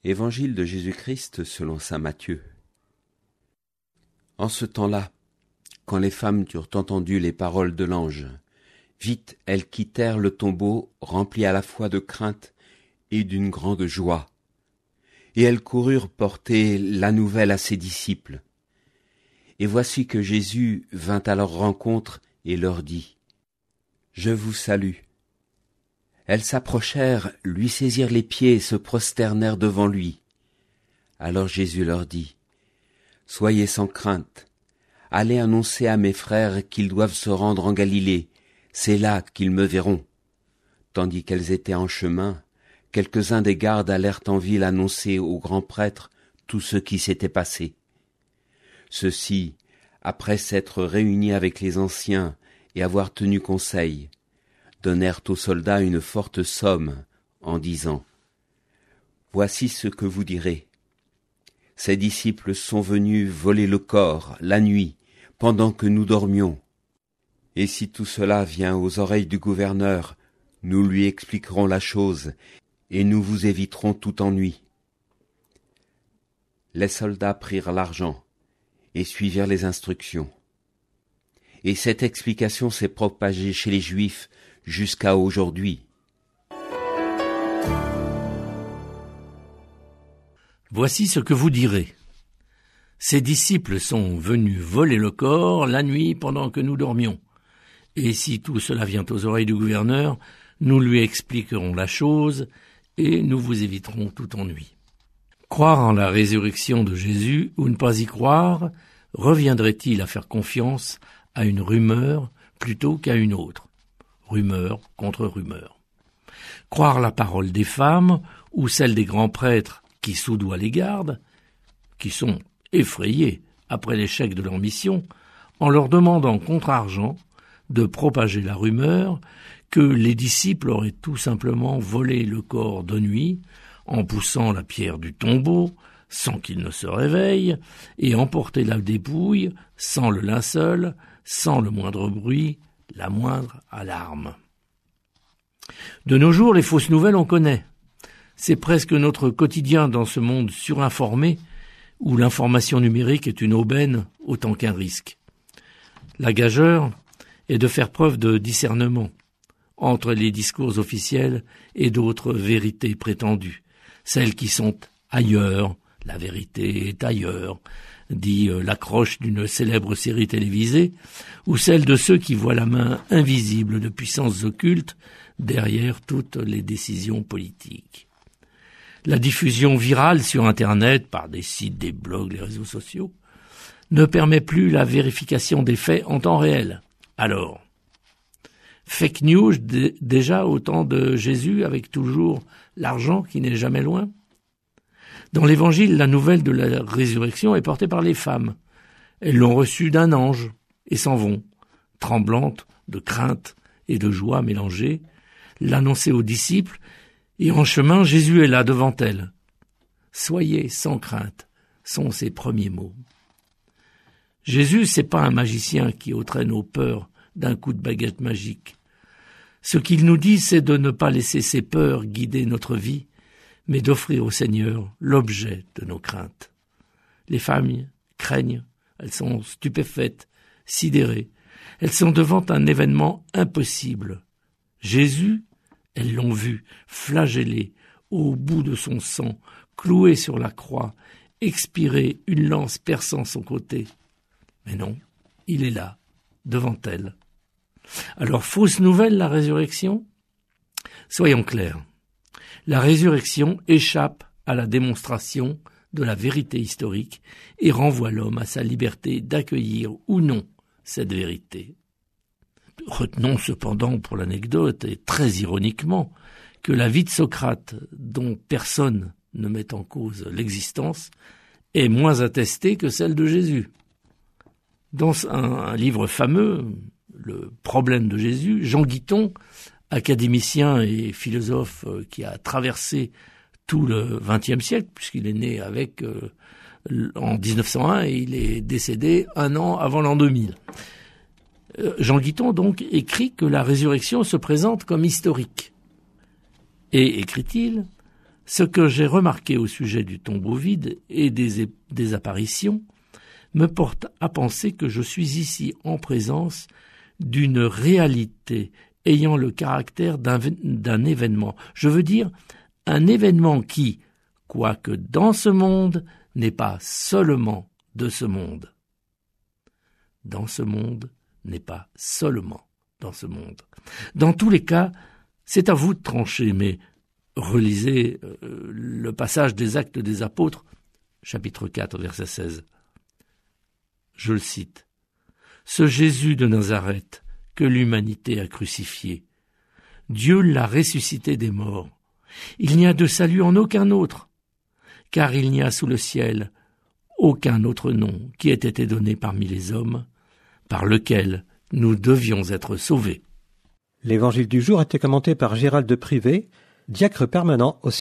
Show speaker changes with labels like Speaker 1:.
Speaker 1: Évangile de Jésus-Christ selon saint Matthieu. En ce temps-là, quand les femmes eurent entendu les paroles de l'ange, vite elles quittèrent le tombeau, remplies à la fois de crainte et d'une grande joie. Et elles coururent porter la nouvelle à ses disciples. Et voici que Jésus vint à leur rencontre et leur dit : « Je vous salue. » Elles s'approchèrent, lui saisirent les pieds et se prosternèrent devant lui. Alors Jésus leur dit : « Soyez sans crainte. Allez annoncer à mes frères qu'ils doivent se rendre en Galilée. C'est là qu'ils me verront. » Tandis qu'elles étaient en chemin, quelques-uns des gardes allèrent en ville annoncer au grand prêtre tout ce qui s'était passé. Ceux-ci, après s'être réunis avec les anciens et avoir tenu conseil, donnèrent aux soldats une forte somme en disant : « Voici ce que vous direz. Ces disciples sont venus voler le corps la nuit pendant que nous dormions. Et si tout cela vient aux oreilles du gouverneur, nous lui expliquerons la chose et nous vous éviterons tout ennui. » Les soldats prirent l'argent et suivirent les instructions. Et cette explication s'est propagée chez les Juifs jusqu'à aujourd'hui.
Speaker 2: Voici ce que vous direz. Ces disciples sont venus voler le corps la nuit pendant que nous dormions. Et si tout cela vient aux oreilles du gouverneur, nous lui expliquerons la chose et nous vous éviterons tout ennui. Croire en la résurrection de Jésus ou ne pas y croire, reviendrait-il à faire confiance à une rumeur plutôt qu'à une autre ? Rumeur contre rumeur. Croire la parole des femmes ou celle des grands prêtres qui soudoient les gardes, qui sont effrayés après l'échec de leur mission, en leur demandant contre argent de propager la rumeur que les disciples auraient tout simplement volé le corps de nuit en poussant la pierre du tombeau sans qu'il ne se réveille et emporté la dépouille sans le linceul, sans le moindre bruit, la moindre alarme. De nos jours, les fausses nouvelles, on connaît. C'est presque notre quotidien dans ce monde surinformé où l'information numérique est une aubaine autant qu'un risque. La gageure est de faire preuve de discernement entre les discours officiels et d'autres vérités prétendues, celles qui sont ailleurs, la vérité est ailleurs, dit l'accroche d'une célèbre série télévisée, ou celle de ceux qui voient la main invisible de puissances occultes derrière toutes les décisions politiques. La diffusion virale sur Internet, par des sites, des blogs, les réseaux sociaux, ne permet plus la vérification des faits en temps réel. Alors, fake news déjà au temps de Jésus avec toujours l'argent qui n'est jamais loin ? Dans l'Évangile, la nouvelle de la résurrection est portée par les femmes. Elles l'ont reçue d'un ange et s'en vont, tremblantes de crainte et de joie mélangées, l'annoncer aux disciples, et en chemin, Jésus est là devant elles. « Soyez sans crainte » sont ses premiers mots. Jésus, c'est pas un magicien qui ôterait nos peurs d'un coup de baguette magique. Ce qu'il nous dit, c'est de ne pas laisser ses peurs guider notre vie, mais d'offrir au Seigneur l'objet de nos craintes. Les femmes craignent, elles sont stupéfaites, sidérées. Elles sont devant un événement impossible. Jésus, elles l'ont vu, flagellé, au bout de son sang, cloué sur la croix, expirer une lance perçant son côté. Mais non, il est là, devant elles. Alors, fausse nouvelle, la résurrection ? Soyons clairs. La résurrection échappe à la démonstration de la vérité historique et renvoie l'homme à sa liberté d'accueillir ou non cette vérité. Retenons cependant pour l'anecdote, et très ironiquement, que la vie de Socrate, dont personne ne met en cause l'existence, est moins attestée que celle de Jésus. Dans un livre fameux, Le problème de Jésus, Jean Guiton, académicien et philosophe qui a traversé tout le XXe siècle, puisqu'il est né en 1901 et il est décédé un an avant l'an 2000. Jean Guiton, donc, écrit que la résurrection se présente comme historique. Et, écrit-il, Ce que j'ai remarqué au sujet du tombeau vide et des apparitions me porte à penser que je suis ici en présence d'une réalité ayant le caractère d'un événement. Je veux dire, un événement qui, quoique dans ce monde, n'est pas seulement de ce monde. Dans ce monde n'est pas seulement dans ce monde. Dans tous les cas, c'est à vous de trancher, mais relisez le passage des Actes des Apôtres, chapitre 4, verset 16. Je le cite. « Ce Jésus de Nazareth que l'humanité a crucifié, Dieu l'a ressuscité des morts. Il n'y a de salut en aucun autre, car il n'y a sous le ciel aucun autre nom qui ait été donné parmi les hommes, par lequel nous devions être sauvés. »
Speaker 3: L'évangile du jour était commenté par Gérald de Privé, diacre permanent au